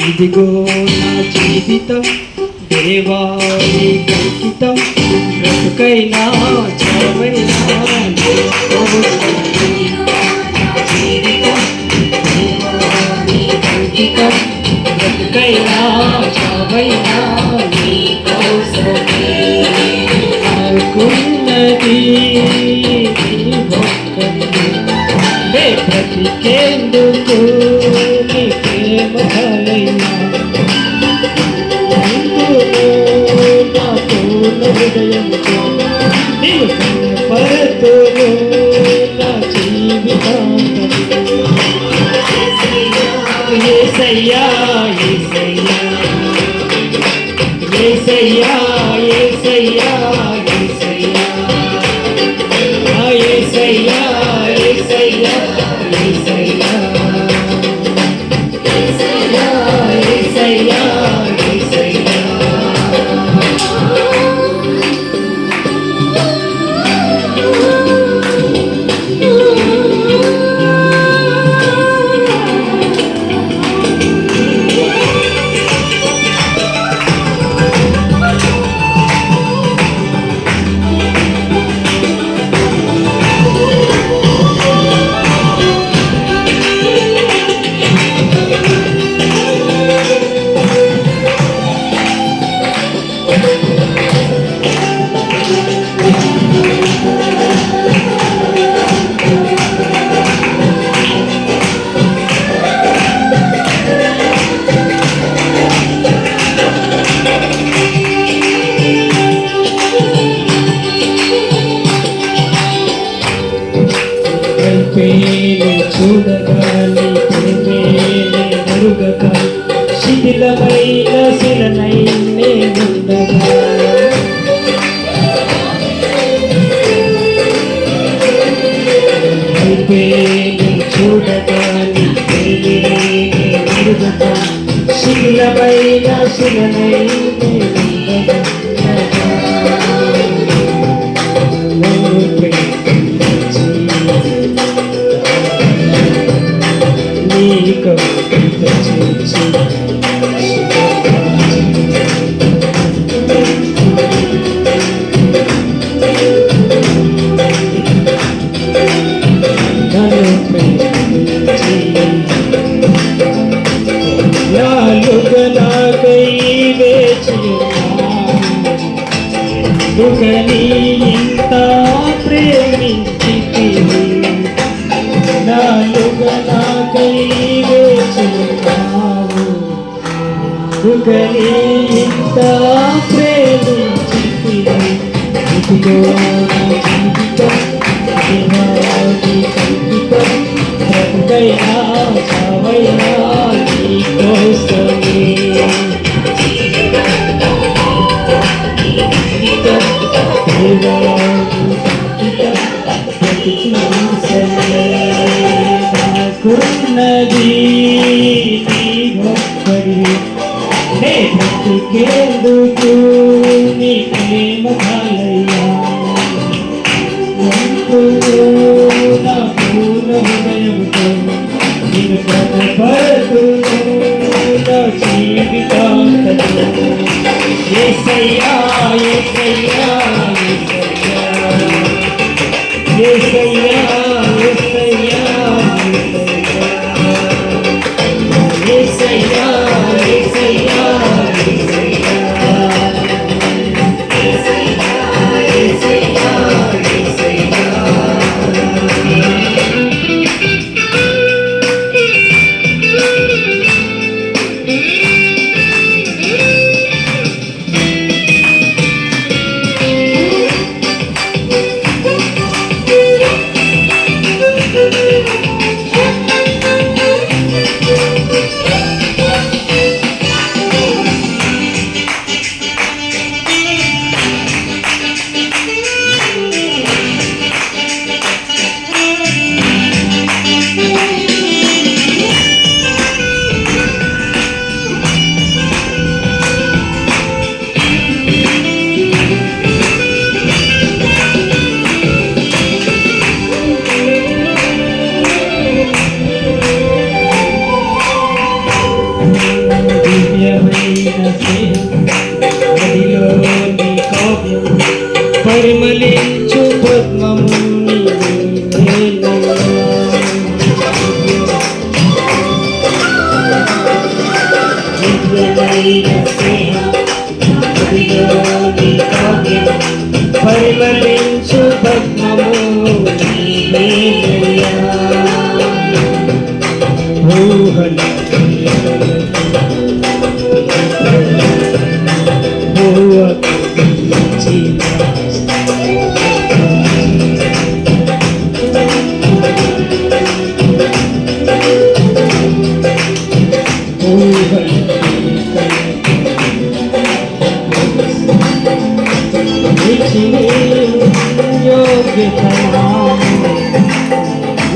ఇదిగో నా జీవితం దేవాని కంకితం బ్రతుకైనా చావైనా జీవితం దేవాని కంకితం బ్రతుకైనా చావైనా నాకున్నది బ్రతికేందుకు నీ ప్రేమ ఫలైనా నా పూర్ణ హృదయంతో నీవు కనపరతును నా జీవితాంతము. యేసయ్యా యేసయ్యా యేసయ్యా యేసయ్యా యేసయ్యా యేసయ్యా యేసయ్యా యేసయ్యా యేసయ్యా యేసయ్యా చూడగాలి ప్రేమేనే మరుగక శిథిలమైన శిలనై నేనుండగా చూడగాలి ప్రేమేనే మరుగక శిథిలమైన శిలనై నీ ఇంత ప్రేమించితివి నాలుగా నాకై వేచున్నావు నీ ఇంత ప్రేమించితివి ఇదిగో నా జీవితం దేవాని కంకితం బ్రతుకైనా చావైనా నీ కోసమే నాకున్నది నీ ఒక్కడి బ్రతికేందుకు నీ ప్రేమ ఫలైనా నా పూర్ణ హృదయంతో నేను కనపరతును నా జీవితాంతము. యేసయ్యా యేసయ్యా యేసయ్యా యేసయ్యా యేసయ్యా యేసయ్యా యేసయ్యా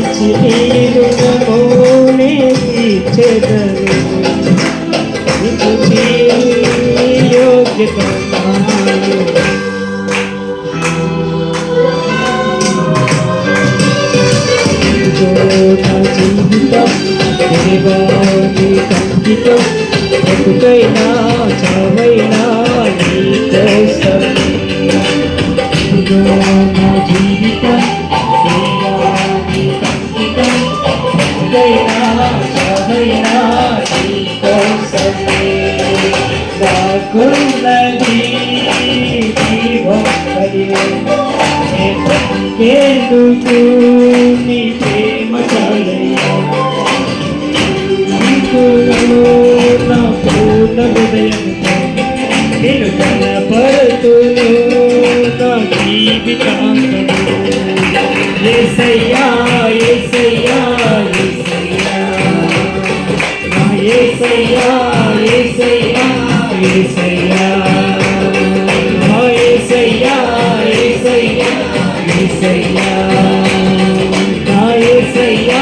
ఇచ్చి నీ రుణమునే తీర్చెదను. ఇచ్చి యోగ్యత నాలో. నా జీవితం దేవాని కంకితం, బ్రతుకైనా చావైనా నీ కోసం. నా జీవితం దేవాని కంకితం, బ్రతుకైనా చావైనా నీ కోసమే. నాకున్నది నీ ఒక్కడివే, బ్రతికేందుకు నీ ప్రేమ చాలయ్యా. నా పూర్ణ హృదయంతో నేను కనపడుతును నా జీవితాంతము. యేసయ్యా యేసయ్యా యేసయ్యా, నా యేసయ్యా యేసయ్యా యేసయ్యా, నా యేసయ్యా యేసయ్యా యేసయ్యా, నా యేసయ్యా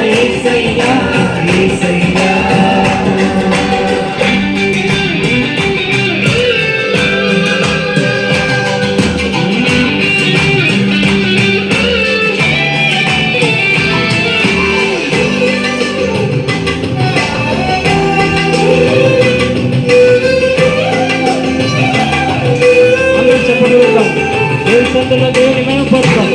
యేసయ్యా యేసయ్యా. దేవుని దేవుని మేము పడతాం.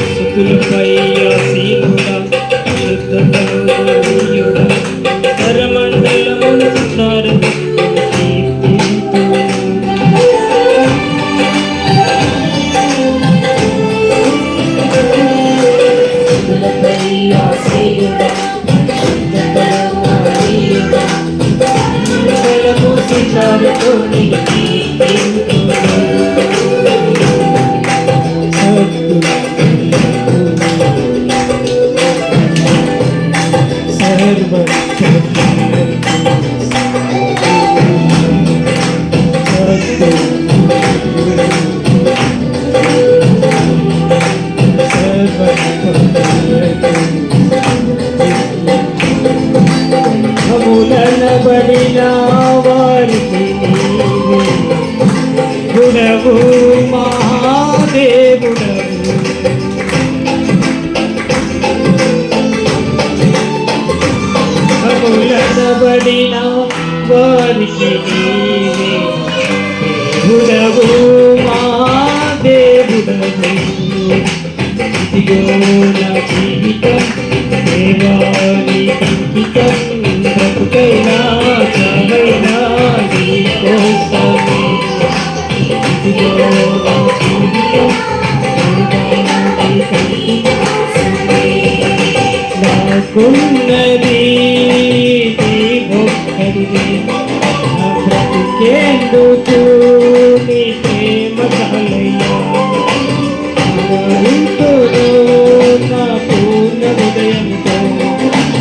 స్తుతులపై ఆసీనుడా, శుద్ధతయుడా, పరమండలమున స్తుతారము కీర్తింతును. స్తుతులపై ఆసీనుడా, శుద్ధతయుడా, పరమండలము స్తుతారము కీర్తింతును. అములనబడిన వారికి గుణవు మహాదేవుడవు. అములనబడిన వారికి గుణవు మహాదేవుడవు. ఇదిగో నా జీవితం దేవాని కంకితం, బ్రతుకైనా చావైనా నీ కోసమే. ఇదిగో నా జీవితం దేవాని కంకితం, నాకున్నది నీ ఒక్కడివే, నా బ్రతుకేందుకు నీ ప్రేమ చాలయ్యా. నా పూర్ణ హృదయంతో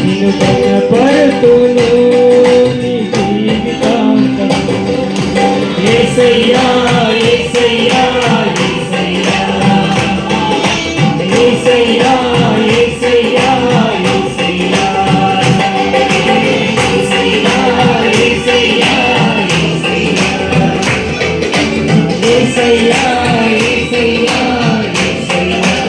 నిన్ను కనపడుతును నీ జీవితాంతము. యేసయ్యా యేసయ్యా యేసయ్యా, యేసయ్యా యేసయ్యా యేసయ్యా, యేసయ్యా యేసయ్యా యేసయ్యా, యేసయ్యా యేసయ్యా యేసయ్యా.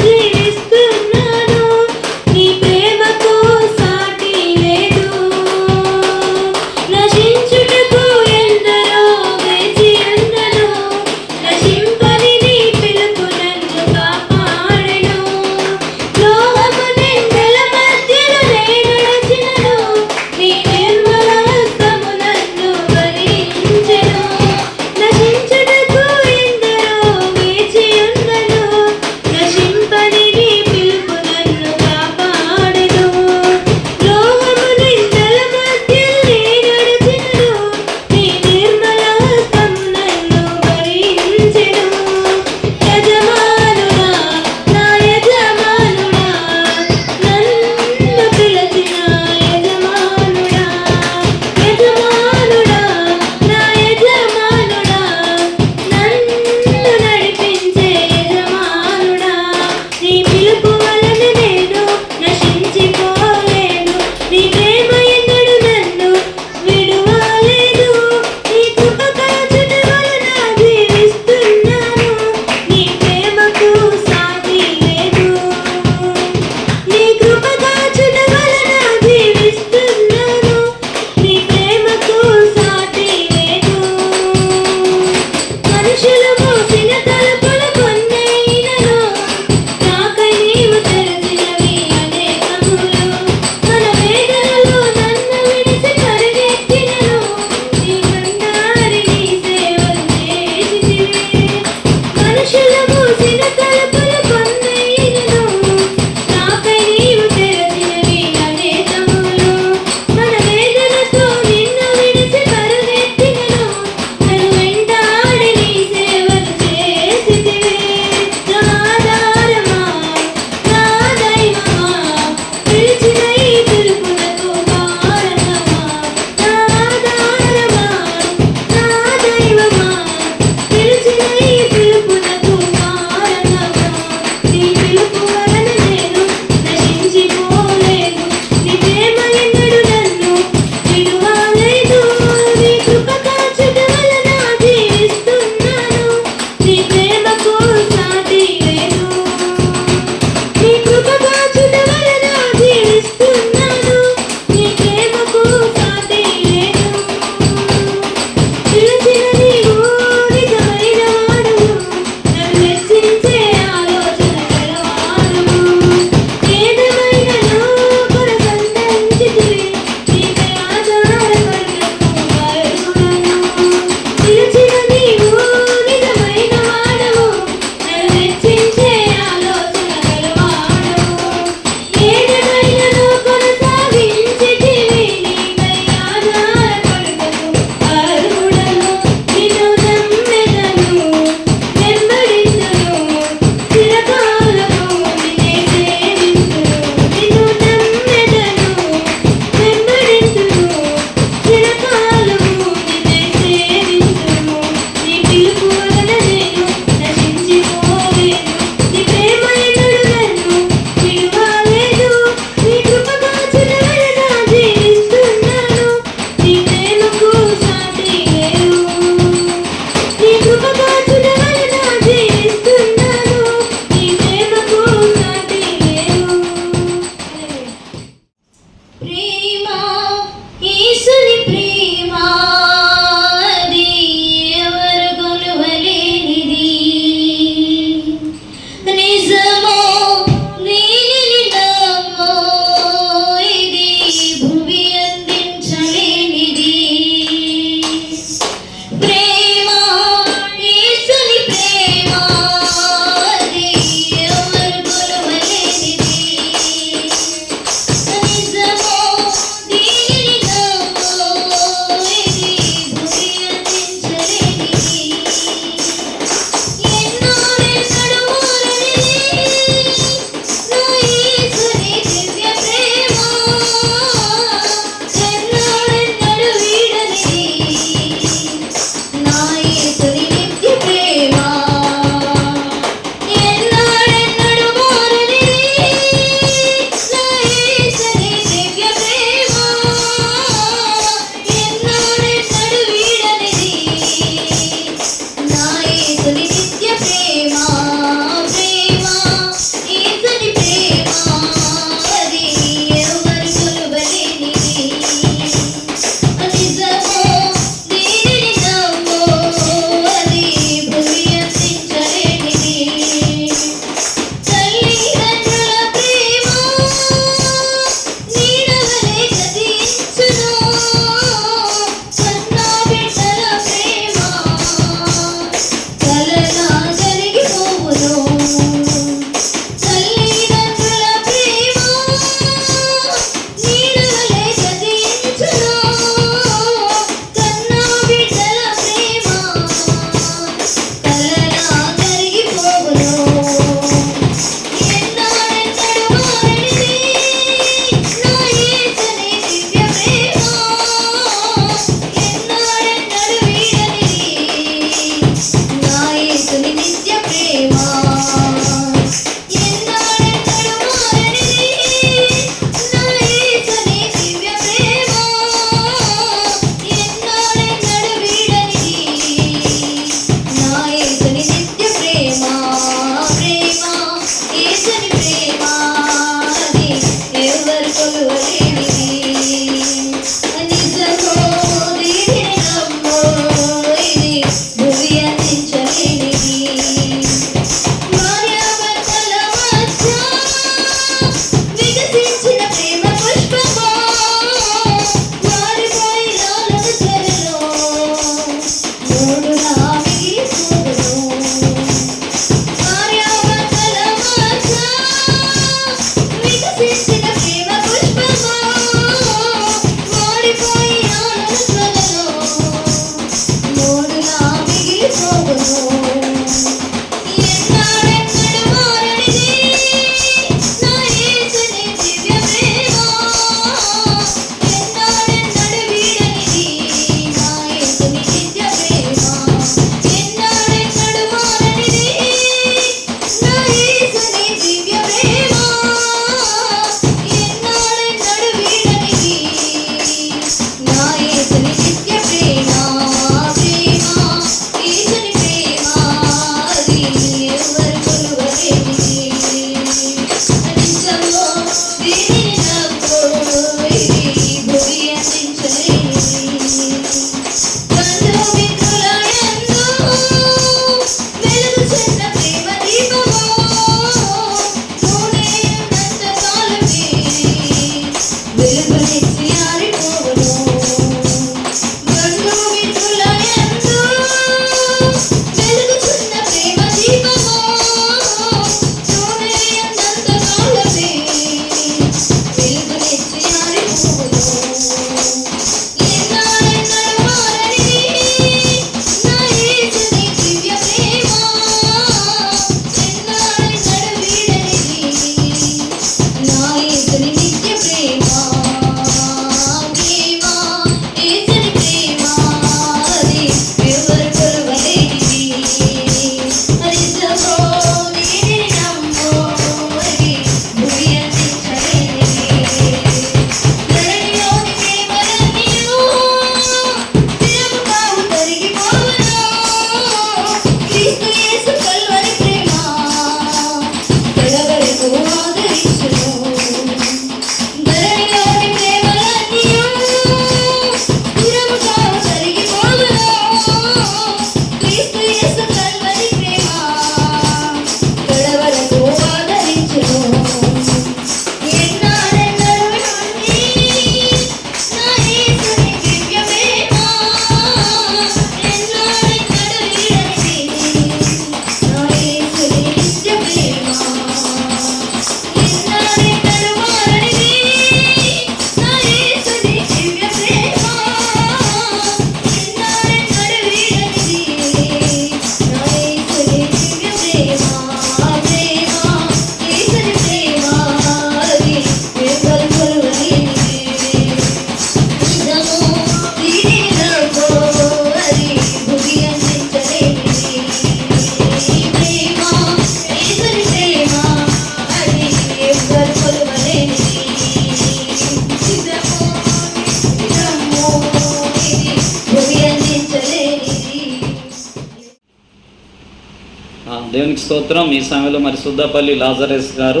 దేవునికి స్తోత్రం. ఈ సమయంలో మరి సుద్దపల్లి లాజరస్ గారు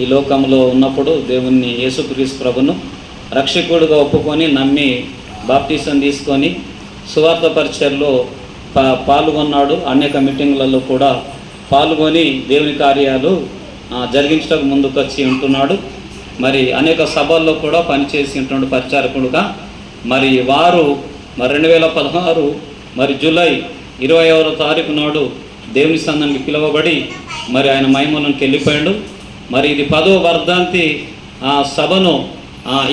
ఈ లోకంలో ఉన్నప్పుడు దేవుణ్ణి యేసుక్రీస్తు ప్రభును రక్షకుడుగా ఒప్పుకొని నమ్మి బాప్టిజం తీసుకొని సువార్త పరిచర్లో పాల్గొన్నాడు. అనేక మీటింగ్లలో కూడా పాల్గొని దేవుని కార్యాలు జరిగించడానికి ముందుకు వచ్చి ఉంటున్నాడు. మరి అనేక సభల్లో కూడా పనిచేసి ఉంటున్నాడు పరిచారకుడుగా. మరి వారు 2016 మరి జూలై 21వ తారీఖు నాడు దేవుని సంఘానికి పిలువబడి మరి ఆయన మహిమలోకి వెళ్ళిపోయాడు. మరి ఇది 10వ వర్ధంతి సభను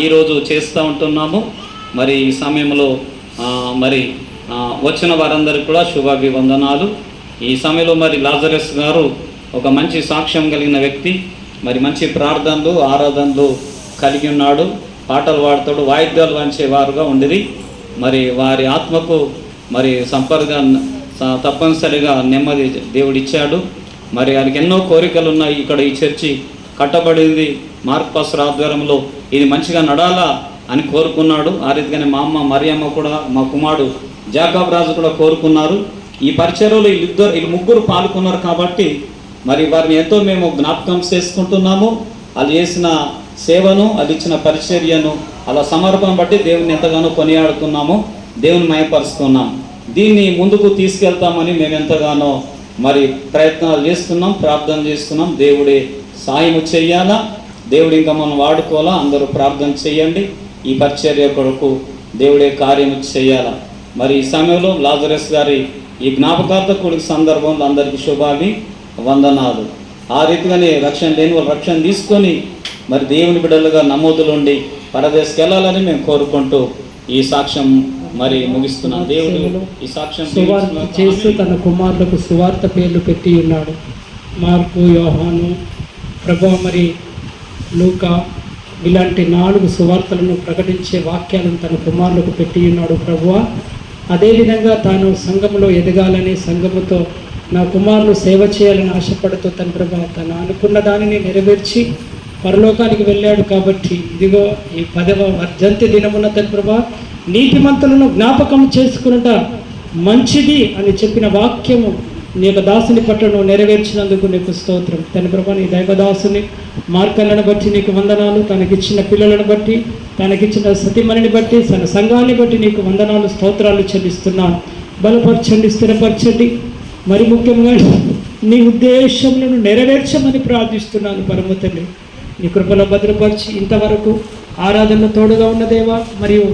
ఈరోజు చేస్తూ ఉంటున్నాము. మరి ఈ సమయంలో మరి వచ్చిన వారందరికీ కూడా శుభాభివందనాలు. ఈ సమయంలో మరి లాజరస్ గారు ఒక మంచి సాక్ష్యం కలిగిన వ్యక్తి. మరి మంచి ప్రార్థనలు ఆరాధనలు కలిగి ఉన్నాడు. పాటలు పాడతాడు, వాయిద్యాలు వాంచేవారుగా ఉండిరి. మరి వారి ఆత్మకు మరి తప్పనిసరిగా నెమ్మది దేవుడిచ్చాడు. మరి ఆయనకి ఎన్నో కోరికలు ఉన్నాయి. ఇక్కడ ఈ చర్చి కట్టబడింది మార్క్ పాస్టర్ ఆధ్వర్యంలో, ఇది మంచిగా నడాలా అని కోరుకున్నాడు. ఆ రీతిగానే మా అమ్మ మరియమ్మ కూడా, మా కుమారుడు జాకబ్ రాజు కూడా కోరుకున్నారు. ఈ పరిచర్యలో వీళ్ళు ముగ్గురు పాల్గొన్నారు కాబట్టి మరి వారిని ఎంతో మేము జ్ఞాపకం చేసుకుంటున్నాము. వాళ్ళు చేసిన సేవను, వాళ్ళు ఇచ్చిన పరిచర్యను, అలా సమర్పణ బట్టి దేవుని ఎంతగానో కొనియాడుతున్నాము, దేవుని మయపరుస్తున్నాం. దీన్ని ముందుకు తీసుకెళ్తామని మేము ఎంతగానో మరి ప్రయత్నాలు చేస్తున్నాం, ప్రార్థన చేస్తున్నాం. దేవుడే సాయం చెయ్యాలా, దేవుడు ఇంకా మనం వాడుకోవాలా. అందరూ ప్రార్థన చేయండి. ఈ పరిచర్య కొరకు దేవుడే కార్యం చేయాలా. మరి ఈ సమయంలో లాజరస్ గారి ఈ జ్ఞాపకార్థ కూడిక సందర్భంలో అందరికీ వందనాలు. ఆ రీతిగానే రక్షణ లేని వాళ్ళు రక్షణ తీసుకొని మరి దేవుని బిడ్డలుగా నమోదులుండి పరదేశకి వెళ్ళాలని మేము కోరుకుంటూ ఈ సాక్ష్యం మరి ముగిస్తున్నాం. దేవుడు ఈ సాక్ష్యం సువార్త చేస్తూ తన కుమారులకు సువార్త పేర్లు పెట్టి ఉన్నాడు. మార్కు, యోహాను, ప్రభువా మరి లూకా, ఇలాంటి 4 సువార్తలను ప్రకటించే వాక్యాలను తన కుమారులకు పెట్టి ఉన్నాడు ప్రభువా. అదేవిధంగా తాను సంఘములో ఎదగాలని, సంఘముతో నా కుమారులు సేవ చేయాలని ఆశపడుతూ తన ప్రభా తను అనుకున్న దానిని నెరవేర్చి పరలోకానికి వెళ్ళాడు. కాబట్టి ఇదిగో ఈ 10వ వర్ధంతి దినమున తన ప్రభా నీతిమంతులను జ్ఞాపకం చేసుకునుట మంచిది అని చెప్పిన వాక్యము నీ యొక్క దాసుని పట్ల నువ్వు నెరవేర్చినందుకు నీకు స్తోత్రం. తన ప్రభా నీ దైవదాసుని మార్కలను బట్టి నీకు వందనాలు. తనకిచ్చిన పిల్లలను బట్టి, తనకిచ్చిన సతిమణిని బట్టి, తన సంఘాన్ని బట్టి నీకు వందనాలు, స్తోత్రాలు చెల్లిస్తున్నాను. బలపరచండి, స్థిరపరచండి. మరి ముఖ్యంగా నీ ఉద్దేశములను నెరవేర్చమని ప్రార్థిస్తున్నాను పరమ తండ్రి. నీ కృపలో భద్రపరిచి ఇంతవరకు ఆరాధనలో తోడుగా ఉన్నదేవా, మరియు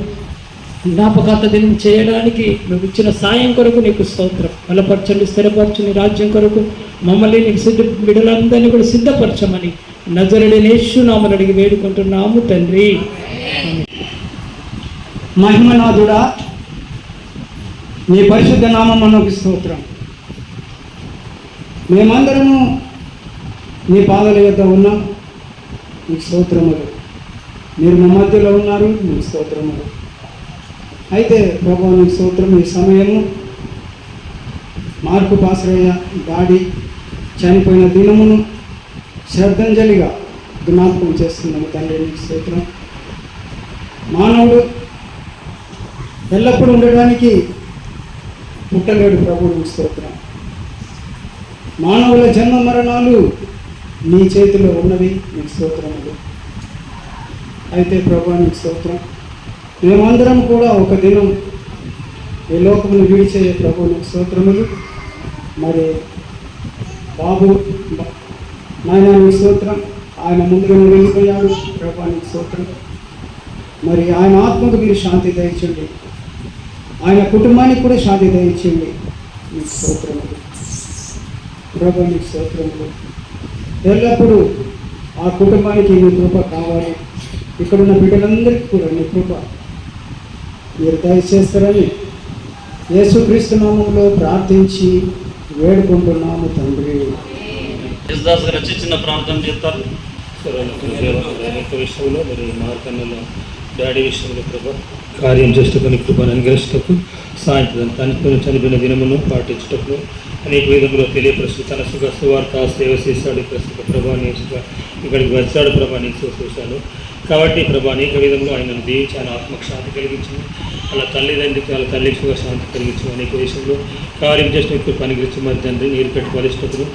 జ్ఞాపకార్థ దినం చేయడానికి నువ్వు ఇచ్చిన సాయం కొరకు నీకు స్తోత్రం. బలపరచండి, స్థిరపరచు. నీ రాజ్యం కొరకు మమ్మల్ని నీకు బిడ్డలందరినీ కూడా సిద్ధపరచమని నజరుడైన యేసు నామమున అడిగి వేడుకుంటున్నాము తండ్రి. మహిమనాథుడా, నీ పరిశుద్ధ నామమునకు స్తోత్రం. మేమందరము నీ పాదాల యొద్ద ఉన్నాం, నీకు స్తోత్రములు. మీరు మా మధ్యలో ఉన్నారు, నీకు స్తోత్రములు. అయితే ప్రభువా నీకు స్తోత్రం. ఈ సమయము మార్కు పాస్రయ్య డాడీ చనిపోయిన దినమును శ్రద్ధాంజలిగా జ్ఞాపకం చేస్తున్నాము తండ్రి, నీకు స్తోత్రం. మానవుడు ఎల్లప్పుడూ ఉండడానికి పుట్టలేడు ప్రభు, నీకు స్తోత్రం. మానవుల జన్మ మరణాలు నీ చేతిలో ఉన్నవి, నీకు స్తోత్రములు. అయితే ప్రభు నీకు స్తోత్రం. మేమందరం కూడా ఒక దినం ఈ లోకమును విడిచే ప్రభు నీకు స్తోత్రములు. మరి బాబు నాయన నీకు స్తోత్రం. ఆయన ముందుగానే వెళ్ళిపోయాడు ప్రభు, నీకు స్తోత్రం. మరి ఆయన ఆత్మకు మీరు శాంతి దయచండి, ఆయన కుటుంబానికి కూడా శాంతి దయచండి, నీకు స్తోత్రములు ప్రభు, నీకు స్తోత్రములు. ఎల్లప్పుడూ ఆ కుటుంబానికి నీ కృప కావాలి. ఇక్కడున్న బిడ్డలందరికీ కూడా నీ కృప మీరు దయచేస్తారని యేసుక్రీస్తు నామములో ప్రార్థించి వేడుకుంటున్నాము తండ్రి. యేసుదాస్ గారు వచ్చి చిన్న ప్రార్థన చేస్తారు. విషయంలో మరి మార్కన్నలో డాడీ విషయంలో కృప కార్యం చేస్తూ కృపను అనుగ్రహిస్తూ సాయంత్రం తనతో చనిపోయిన దినమును పాటించటకు అనేక విధంలో తెలియపరుస్తూ తన సువార్త సేవ చేశాడు. ప్రస్తుత ప్రభాని ఇక్కడికి వచ్చాడు. ప్రభాని చూశాను కాబట్టి ప్రభా అనేక విధంలో ఆయనను దీవించాను, ఆత్మశాంతి కలిగించింది. అలా తల్లికి శాంతి కలిగించు. అనేక విషయంలో కార్యం చేసిన ఇప్పుడు పనికిరించి మరి తండ్రి నీరు పెట్టి బలిష్టకుడు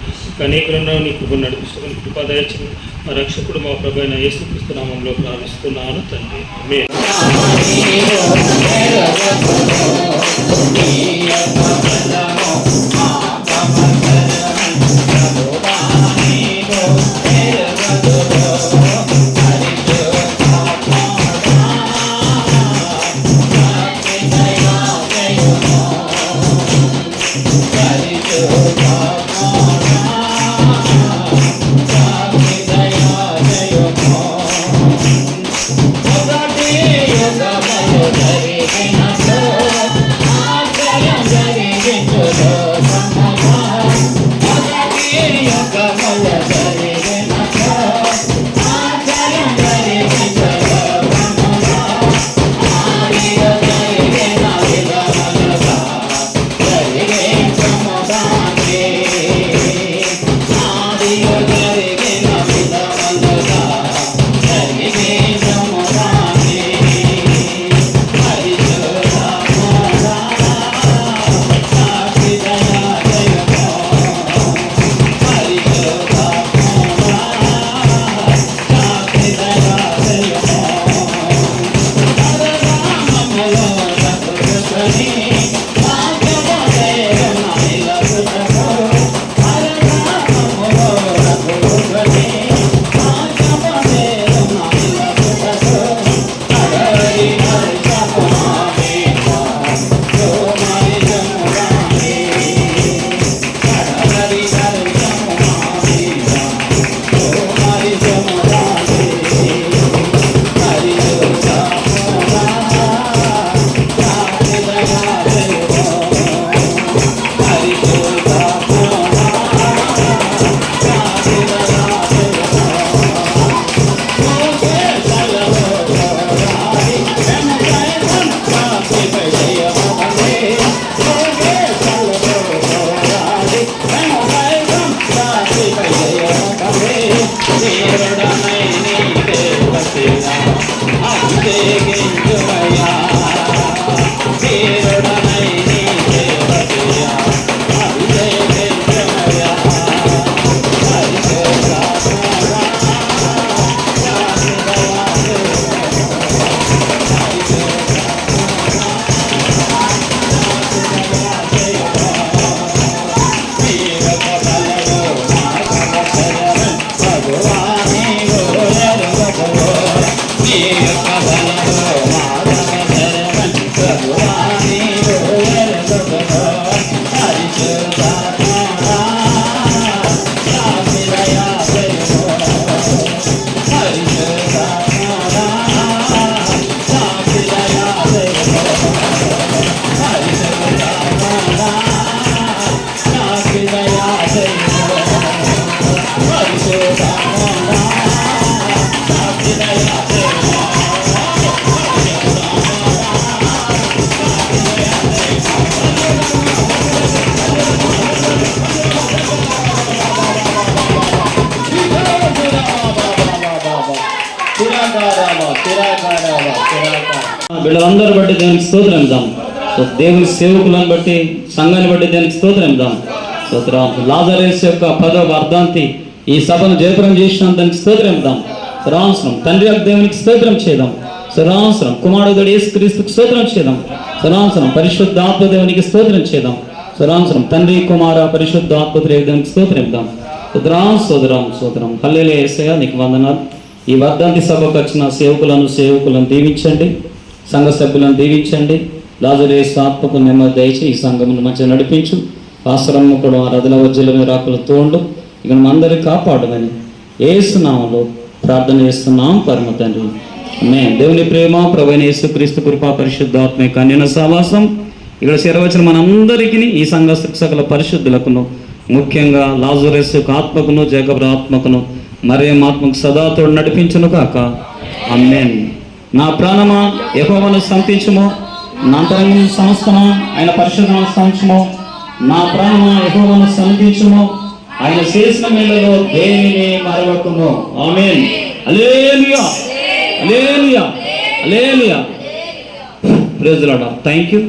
అనేకులను నీ కృపను నడిపిస్తున్న కృపా దయచింది. మా రక్షకుడు మా ప్రభు అయిన యేసుక్రీస్తు నామంలో ప్రార్థిస్తున్నాను తండ్రి. వీళ్ళందరూ బట్టి దేవునికి స్తోత్రం ఇద్దాం. సో దేవుని సేవకులను బట్టి సంఘాన్ని బట్టి దేవునికి స్తోత్రం ఇద్దాం. స్తోత్రం. లాజరేస్ యొక్క 10వ వర్ధంతి ఈ సభను జయప్రదం చేసిన దానికి స్తోత్రం ఇద్దాం. సరాంసరం తండ్రి యొక్క దేవునికి స్తోత్రం చేద్దాం. సరాంసరం కుమారుడు యేసుక్రీస్తుకు స్తోత్రం చేద్దాం. సరాంసరం పరిశుద్ధ ఆత్మ దేవునికి స్తోత్రం చేద్దాం. సరాంసరం తండ్రి కుమార పరిశుద్ధ ఆత్మ దేవునికి స్తోత్రం ఇద్దాం. స్తోత్రం. హల్లెలూయా యేసయ్యా నీకు వందనాలు. ఈ వర్ధంతి సభకు వచ్చిన సేవకులను దీవించండి, సంఘ సభ్యులను దీవించండి. లాజరేసు ఆత్మకు నెమ్మది దయచి ఈ సంఘమును మంచిగా నడిపించు. పాస్టరమ్మ కూడా రథల వజ్జల రాకులు తోండు ఇక అందరికీ కాపాడమని యేసు నామములో ప్రార్థన చేస్తున్నాం పరమ తండ్రి. ఆమేన్. దేవుని ప్రేమ ప్రభువైన యేసుక్రీస్తు కృపా పరిశుద్ధాత్మ కన్యన సహవాసం ఇక్కడ చేరవచ్చిన మనందరికీ ఈ సంఘ శిక్షకుల పరిశుద్ధులకును ముఖ్యంగా లాజరేసు ఆత్మకును జేకబు ఆత్మకును మరియం ఆత్మకు సదా తోడు నడిపించును కాక. ఆమేన్. నా ప్రాణమా యెహోవాను స్తుతించుము, నా అంతరంగం సమస్తమా ఆయన పరిశుద్ధమును స్తుతించుము. నా ప్రాణమా యెహోవాను సన్నిధించుము, ఆయన చేసిన మేలులో దేనిని మరవకుము. ఆమేన్. హల్లెలూయా, హల్లెలూయా, హల్లెలూయా. Praise the lord. Thank you.